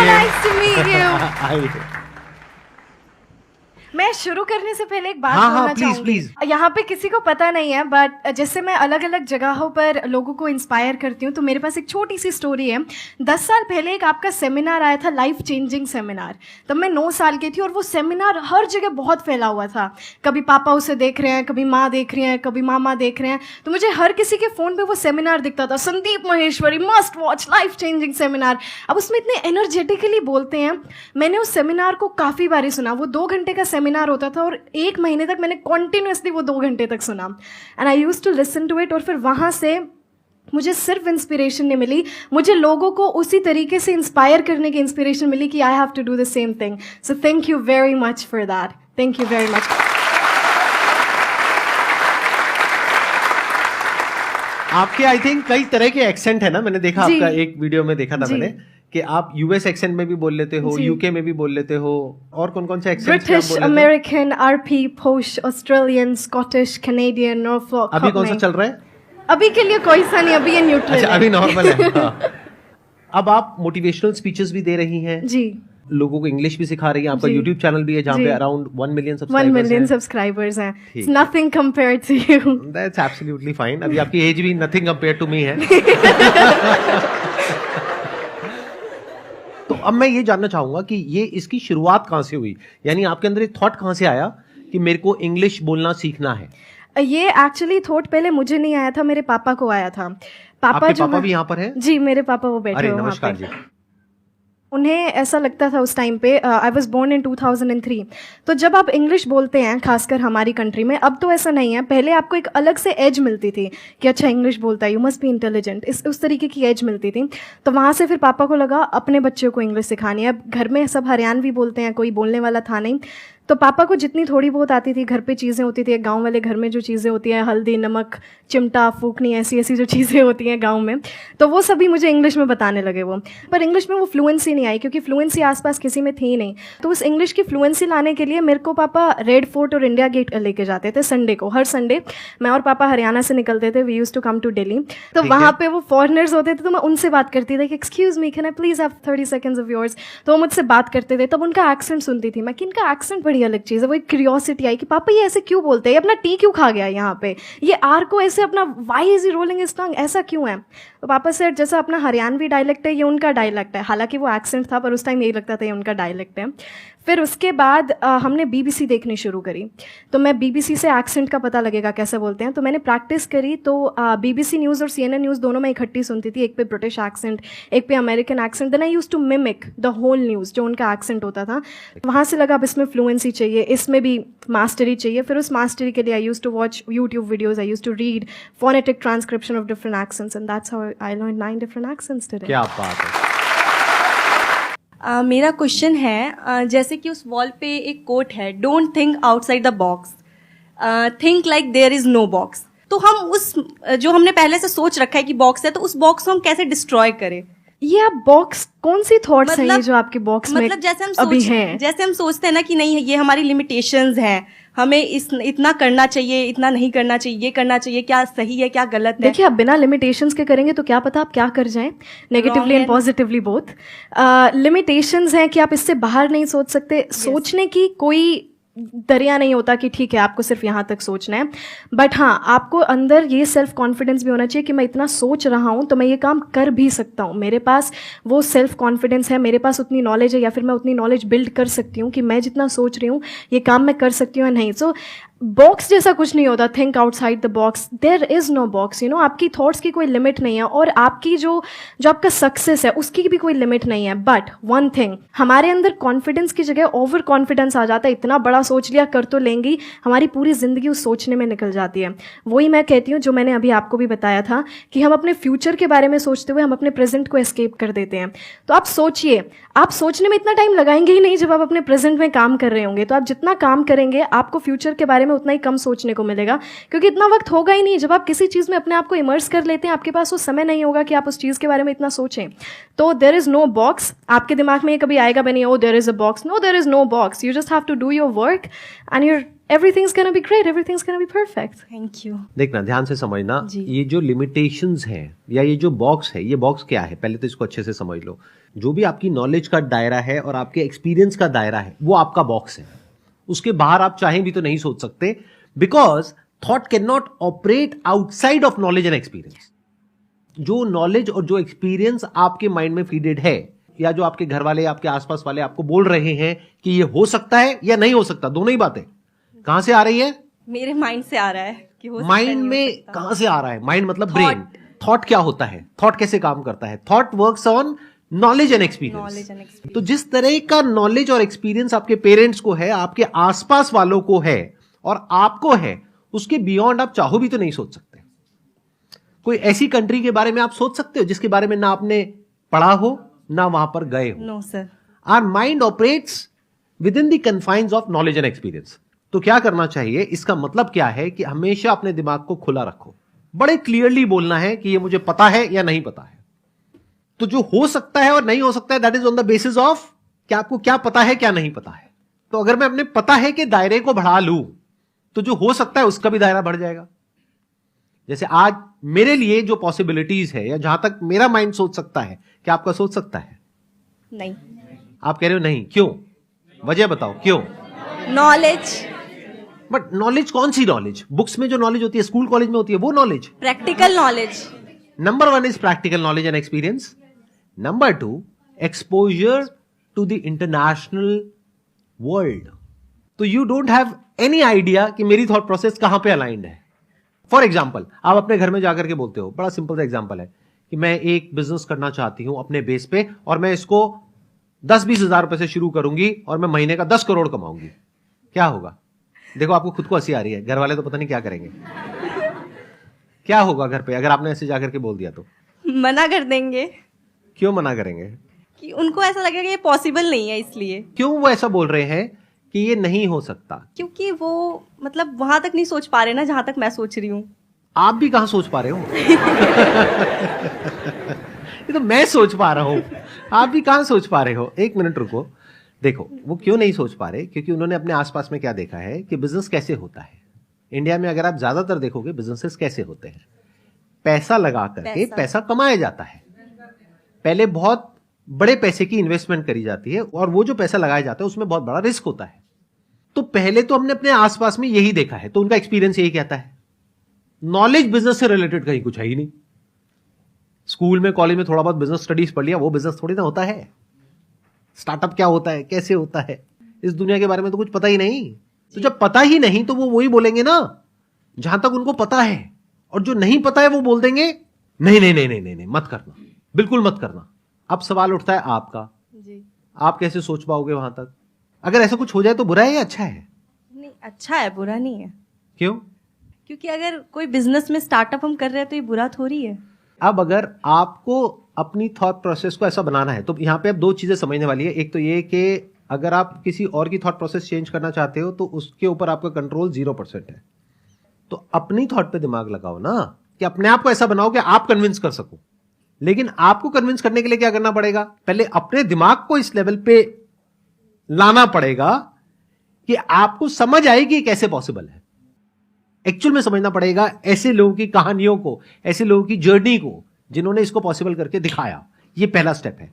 Nice to meet you. मैं शुरू करने से पहले एक बात बोलना चाहूंगी। यहाँ पे किसी को पता नहीं है, बट जैसे मैं अलग अलग जगहों पर लोगों को इंस्पायर करती हूँ, तो मेरे पास एक छोटी सी स्टोरी है। 10 साल पहले एक आपका सेमिनार आया था, लाइफ चेंजिंग सेमिनार। तब मैं 9 साल की थी और वो सेमिनार हर जगह बहुत फैला हुआ था। कभी पापा उसे देख रहे हैं, कभी माँ देख रही हैं, कभी मामा देख रहे हैं। तो मुझे हर किसी के फ़ोन पे वो सेमिनार दिखता था, Sandeep Maheshwari must watch life changing seminar. अब उसमें इतने एनर्जेटिकली बोलते हैं। मैंने उस सेमिनार को काफ़ी बारी सुना। वो 2 घंटे का सेमिनार होता था और 1 महीने तक मैंने कॉन्टिन्यूसली वो 2 घंटे तक सुना, and I used to listen to it. और फिर वहाँ से मुझे सिर्फ इंस्पिरेशन नहीं मिली, मुझे लोगों को उसी तरीके से इंस्पायर करने की इंस्पिरेशन मिली कि I have to do the same thing. So thank you very much for that. Thank you very much. आपके आई थिंक कई तरह के एक्सेंट है ना, मैंने देखा आपका एक वीडियो में देखा था मैंने कि आप यूएस एक्सेंट में भी बोल लेते हो, यूके में भी बोल लेते हो, और कौन कौन से एक्सेंट? ब्रिटिश, अमेरिकन, आरपी, पोश, ऑस्ट्रेलियन, स्कॉटिश, कैनेडियन, नॉर्फॉक। अभी कौन सा चल रहा है? अभी के लिए कोई सा नहीं, अभी ये न्यूट्रल है। अच्छा, अभी नॉर्मल है। हाँ। अब आप मोटिवेशनल स्पीचेस भी दे रही हैं जी, लोगों को इंग्लिश भी सिखा रही हैं। आपका यूट्यूब चैनल भी है जहाँ पे अराउंड 1 मिलियन सब्सक्राइबर्स हैं। It's nothing compared to you. That's absolutely fine. अभी आपकी एज भी नथिंग कंपेयर्ड टू मी है। तो अब मैं ये जानना चाहूंगा कि ये इसकी शुरुआत कहाँ से हुई, यानी आपके अंदर एक थॉट कहाँ से आया कि मेरे को इंग्लिश बोलना सीखना है? ये एक्चुअली थॉट पहले मुझे नहीं आया था, मेरे पापा को आया था। पापा भी यहाँ पर है? जी, मेरे पापा वो बैठे हुए वहाँ पे। उन्हें ऐसा लगता था उस टाइम पे, आई वॉज बोर्न इन 2003। तो जब आप इंग्लिश बोलते हैं, खासकर हमारी कंट्री में, अब तो ऐसा नहीं है, पहले आपको एक अलग से एज मिलती थी कि अच्छा इंग्लिश बोलता है, यू मस्ट बी इंटेलिजेंट, उस तरीके की एज मिलती थी। तो वहाँ से फिर पापा को लगा अपने बच्चों को इंग्लिश सिखानी है। अब घर में सब हरियाणवी बोलते हैं, कोई बोलने वाला था नहीं। तो पापा को जितनी थोड़ी बहुत आती थी, घर पे चीज़ें होती थी, गांव वाले घर में जो चीज़ें होती हैं, हल्दी, नमक, चिमटा, फूकनी, ऐसी ऐसी जो चीज़ें होती हैं गांव में, तो वो सभी मुझे इंग्लिश में बताने लगे वो। पर इंग्लिश में वो फ्लुएंसी नहीं आई, क्योंकि फ्लुएंसी आसपास किसी में थी नहीं। तो उस इंग्लिश की फ्लुएंसी लाने के लिए मेरे को पापा रेड फोर्ट और इंडिया गेट लेके जाते थे संडे को। हर संडे मैं और पापा हरियाणा से निकलते थे, we used to come to Delhi. तो वहाँ पे वो फॉरेनर्स होते थे, तो मैं उनसे बात करती थी कि excuse me, can I please have 30 seconds of yours. तो वो मुझसे बात करते थे, तब उनका एक्सेंट सुनती थी मैं कि इनका एक्सेंट बड़ी अलग चीज़ है। वो क्यूरियोसिटी आई कि पापा ये ऐसे क्यों बोलते हैं, ये अपना टी क्यों खा गया यहाँ पे, ये आर को ऐसे अपना why is rolling is tongue, ऐसा क्यों है? तो पापा से जैसा अपना हरियाणवी डायलेक्ट है, ये उनका डायलेक्ट है। हालांकि वो एक्सेंट था, पर उस टाइम यही लगता था ये उनका डायलेक्ट है। फिर उसके बाद हमने बीबीसी देखनी शुरू करी। तो मैं बीबीसी से एक्सेंट का पता लगेगा कैसे बोलते हैं, तो मैंने प्रैक्टिस करी। तो बीबीसी न्यूज़ और सीएनएन न्यूज़ दोनों मैं इकट्ठी सुनती थी, एक पे ब्रिटिश एक्सेंट, एक पे American accent. Then I used to mimic the whole news, जो उनका एक्सेंट होता था। वहाँ से लगा अब इसमें फ्लुएंसी चाहिए, इसमें भी मास्टरी चाहिए। फिर उस मास्टरी के लिए I used to watch YouTube videos, I used to read phonetic transcription of different accents, and that's how I learn 9 different accents today. क्या बात है। मेरा क्वेश्चन है, जैसे कि उस वॉल पे एक कोट है, don't think outside the box, think like there is no box. तो हम उस जो हमने पहले से सोच रखा है कि बॉक्स है, तो उस बॉक्स को हम कैसे डिस्ट्रॉय करें? ये आप बॉक्स, कौन सी थॉट्स हैं ये जो आपके बॉक्स में अभी हैं? जैसे हम सोचते हैं ना कि नहीं ये हमारी लिमिटेशंस हैं, हमें इतना करना चाहिए, इतना नहीं करना चाहिए, ये करना चाहिए, क्या सही है क्या गलत है। देखिए, आप बिना लिमिटेशंस के करेंगे तो क्या पता आप क्या कर जाएं, negatively and positively both. Limitations हैं कि आप इससे बाहर नहीं सोच सकते। सोचने की कोई दरिया नहीं होता कि ठीक है आपको सिर्फ यहाँ तक सोचना है, बट हाँ आपको अंदर ये सेल्फ कॉन्फिडेंस भी होना चाहिए कि मैं इतना सोच रहा हूँ तो मैं ये काम कर भी सकता हूँ। मेरे पास वो सेल्फ कॉन्फिडेंस है, मेरे पास उतनी नॉलेज है, या फिर मैं उतनी नॉलेज बिल्ड कर सकती हूँ कि मैं जितना सोच रही हूँ ये काम मैं कर सकती हूँ या नहीं। सो बॉक्स जैसा कुछ नहीं होता, think outside the box, there is no box. आपकी थॉट्स की कोई लिमिट नहीं है, और आपकी जो आपका सक्सेस है उसकी भी कोई लिमिट नहीं है। बट वन थिंग, हमारे अंदर कॉन्फिडेंस की जगह ओवर कॉन्फिडेंस आ जाता है। इतना बड़ा सोच लिया, कर तो लेंगी, हमारी पूरी जिंदगी उस सोचने में निकल जाती है। वही मैं कहती हूँ जो मैंने अभी आपको भी बताया था कि हम अपने फ्यूचर के बारे में सोचते हुए हम अपने प्रेजेंट को एस्केप कर देते हैं। तो आप सोचिए, आप सोचने में इतना टाइम लगाएंगे ही नहीं जब आप अपने प्रेजेंट में काम कर रहे होंगे। तो आप जितना काम करेंगे आपको फ्यूचर के बारे में उतना ही कम सोचने को मिलेगा, क्योंकि इतना वक्त होगा ही नहीं। जब आप किसी चीज़ में अपने आप को इमर्स कर लेते हैं, आपके पास वो समय नहीं होगा कि आप उस चीज़ के बारे में इतना सोचें। तो देयर इज नो बॉक्स। आपके दिमाग में ये कभी आएगा भी नहीं, oh there is a box. No, there is no box. You just have to do your work and your everything's gonna be great, everything's gonna be perfect. Thank you. देखना, ध्यान से समझना, जी। ये जो लिमिटेशंस हैं या ये जो बॉक्स है, ये बॉक्स क्या है, पहले तो इसको अच्छे से समझ लो। जो भी आपकी नॉलेज का दायरा है और आपके एक्सपीरियंस का दायरा है, वो आपका बॉक्स है। उसके बाहर आप चाहें भी तो नहीं सोच सकते, because thought can not operate outside of knowledge and experience. जो नॉलेज और जो एक्सपीरियंस आपके माइंड में फीडेड है, या जो आपके घर वाले, आपके आसपास वाले आपको बोल रहे हैं कि ये हो सकता है या नहीं हो सकता, दोनों ही बातें कहां से आ रही है? मेरे माइंड से आ रहा है कि हो सकता है, माइंड नहीं हो में सकता। कहां से आ रहा है? माइंड मतलब Thought. ब्रेन। थॉट क्या होता है? थॉट कैसे काम करता है? Thought works on knowledge and experience. Knowledge and experience. तो जिस तरह का नॉलेज और एक्सपीरियंस आपके पेरेंट्स को है, आपके आसपास वालों को है और आपको है, उसके बियॉन्ड आप चाहो भी तो नहीं सोच सकते। कोई ऐसी कंट्री के बारे में आप सोच सकते हो जिसके बारे में ना आपने पढ़ा हो, ना वहां पर गए हो? No sir. Our mind operates within the confines of knowledge and experience. तो क्या करना चाहिए? इसका मतलब क्या है कि हमेशा अपने दिमाग को खुला रखो, बड़े क्लियरली बोलना है कि ये मुझे पता है या नहीं पता है। तो जो हो सकता है और नहीं हो सकता है, that is on the basis of कि आपको क्या पता है, क्या नहीं पता है। तो अगर मैं अपने पता है कि दायरे को बढ़ा लूं, तो जो हो सकता है उसका भी दायरा बढ़ जाएगा। जैसे आज मेरे लिए जो पॉसिबिलिटीज है, या जहां तक मेरा माइंड सोच सकता है, क्या आपका सोच सकता है? नहीं। आप कह रहे हो नहीं, क्यों? वजह बताओ क्यों? नॉलेज। बट नॉलेज कौन सी नॉलेज? बुक्स में जो नॉलेज होती है, स्कूल कॉलेज में होती है, वो knowledge? Practical knowledge. Number 1 is practical knowledge and experience. Number 2, exposure to the international world. तो you don't have any idea कि मेरी थॉट प्रोसेस कहां पे अलाइंड है। फॉर एग्जाम्पल, आप अपने घर में जाकर के बोलते हो, बड़ा सिंपल सा एग्जाम्पल है कि मैं एक बिजनेस करना चाहती हूं अपने बेस पे, और मैं इसको 10-20 हजार रुपए से शुरू करूंगी और मैं महीने का 10 करोड़ कमाऊंगी। क्या होगा? देखो, आपको खुद को हंसी आ रही है, घर वाले तो पता नहीं क्या करेंगे। क्या होगा घर पे अगर आपने ऐसे जाकर के बोल दिया तो? मना कर देंगे। क्यों मना करेंगे? कि उनको ऐसा लगेगा ये पॉसिबल नहीं है, इसलिए। क्यों वो ऐसा बोल रहे हैं कि ये नहीं हो सकता? क्योंकि वो मतलब वहां तक नहीं सोच पा रहे ना जहां तक मैं सोच रही हूँ। आप भी कहां सोच पा रहे हो? ये तो मैं सोच पा रहा हूं, आप भी कहां सोच पा रहे हो? एक मिनट रुको। देखो, वो क्यों नहीं सोच पा रहे? क्योंकि उन्होंने अपने आसपास में क्या देखा है कि बिजनेस कैसे होता है। इंडिया में अगर आप ज्यादातर देखोगे, बिजनेसेस कैसे होते हैं, पैसा लगा करके पैसा कमाया जाता है। पहले बहुत बड़े पैसे की इन्वेस्टमेंट करी जाती है, और वो जो पैसा लगाया जाता है उसमें बहुत बड़ा रिस्क होता है। तो पहले तो हमने अपने आसपास में यही देखा है, तो उनका एक्सपीरियंस यही कहता है। नॉलेज बिजनेस से रिलेटेड कहीं कुछ है ही नहीं। स्कूल में, कॉलेज में थोड़ा बहुत बिजनेस स्टडीज पढ़ लिया, वो बिजनेस थोड़ी ना होता है। स्टार्टअप क्या होता है, कैसे होता है, इस दुनिया के बारे में तो कुछ पता ही नहीं। तो जब पता ही नहीं, तो वो वही बोलेंगे ना जहां तक उनको पता है, और जो नहीं पता है वो बोल देंगे नहीं नहीं नहीं नहीं नहीं, नहीं मत करना, बिल्कुल मत करना। अब सवाल उठता है आपका, जी। आप कैसे सोच पाओगे वहां तक? अगर ऐसा कुछ हो जाए तो बुरा है या अच्छा है? नहीं, अच्छा है, बुरा नहीं है। क्यों? क्योंकि अगर कोई बिजनेस में स्टार्टअप हम कर रहे हैं तो ये बुरा थोड़ी है। अब अगर आपको अपनी थॉट प्रोसेस को ऐसा बनाना है, तो यहां पे अब दो चीजें समझने वाली है। एक तो ये कि अगर आप किसी और की थॉट प्रोसेस चेंज करना चाहते हो, तो उसके ऊपर आपका कंट्रोल 0% है। तो अपनी थॉट पे दिमाग लगाओ ना, कि अपने आप को ऐसा बनाओ कि आप कन्विंस कर सको। लेकिन आपको कन्विंस करने के लिए क्या करना पड़ेगा? पहले अपने दिमाग को इस लेवल पे लाना पड़ेगा कि आपको समझ आए कि कैसे पॉसिबल है। एक्चुअल में समझना पड़ेगा ऐसे लोगों की कहानियों को, ऐसे लोगों की जर्नी को, जिन्होंने इसको पॉसिबल करके दिखाया। ये पहला स्टेप है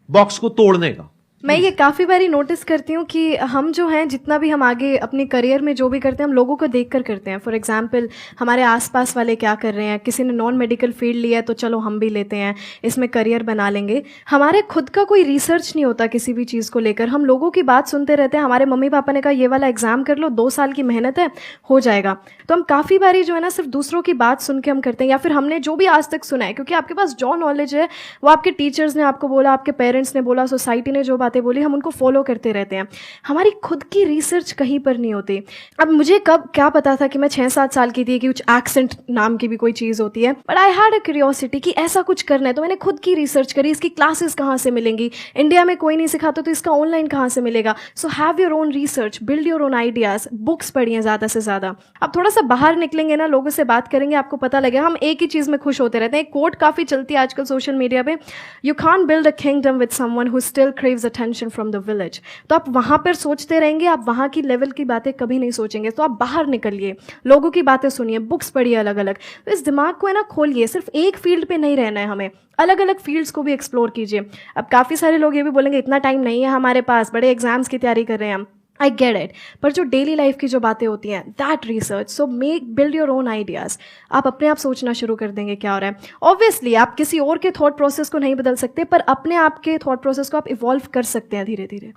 बॉक्स को तोड़ने का। मैं ये काफ़ी बारी नोटिस करती हूँ कि हम जो हैं, जितना भी हम आगे अपने करियर में जो भी करते हैं, हम लोगों को देख कर करते हैं। फॉर एग्जांपल, हमारे आसपास वाले क्या कर रहे हैं, किसी ने नॉन मेडिकल फील्ड लिया है तो चलो हम भी लेते हैं, इसमें करियर बना लेंगे। हमारे खुद का कोई रिसर्च नहीं होता किसी भी चीज़ को लेकर। हम लोगों की बात सुनते रहते हैं। हमारे मम्मी पापा ने कहा ये वाला एग्जाम कर लो, 2 साल की मेहनत है, हो जाएगा। तो हम काफ़ी बारी जो है ना, सिर्फ दूसरों की बात सुन के हम करते हैं, या फिर हमने जो भी आज तक सुना है, क्योंकि आपके पास जो नॉलेज है वो आपके टीचर्स ने आपको बोला, आपके पेरेंट्स ने बोला, सोसाइटी ने जो बातें बोली, हम उनको फॉलो करते रहते हैं। हमारी खुद की रिसर्च कहीं पर नहीं होती। अब मुझे कब क्या पता था कि मैं 6-7 साल की थी कि कुछ एक्सेंट नाम की भी कोई चीज़ होती है, but I had a curiosity कि ऐसा कुछ करना है। तो मैंने खुद की रिसर्च करी, इसकी क्लासेस कहाँ से मिलेंगी, इंडिया में कोई नहीं सिखाता तो इसका ऑनलाइन कहाँ से मिलेगा। So have your own research, build your own ideas, books पढ़िए ज़्यादा से ज़्यादा। अब थोड़ा सा बाहर निकलेंगे ना, लोगों से बात करेंगे, आपको पता लगेगा हम एक ही चीज़ में खुश होते रहते हैं। एक कोट काफ़ी चलती है आजकल सोशल मीडिया पे, you can't build a kingdom with someone who still craves a attention from the village. तो आप वहाँ पर सोचते रहेंगे, आप वहाँ की लेवल की बातें कभी नहीं सोचेंगे। तो आप बाहर निकलिए, लोगों की बातें सुनिए, बुक्स पढ़िए अलग अलग। तो इस दिमाग को है ना खोलिए, सिर्फ एक फील्ड पे नहीं रहना है हमें, अलग अलग फील्ड्स को भी एक्सप्लोर कीजिए। अब काफ़ी सारे लोग ये भी बोलेंगे इतना टाइम नहीं है हमारे पास, बड़े एग्जाम्स की तैयारी कर रहे हैं हम। आई गेट इट, पर जो डेली लाइफ की जो बातें होती हैं, that research, so make build your own ideas. आप अपने आप सोचना शुरू कर देंगे क्या हो रहा है। ऑब्वियसली आप किसी और के थॉट प्रोसेस को नहीं बदल सकते, पर अपने आप के थॉट प्रोसेस को आप इवॉल्व कर सकते हैं धीरे धीरे।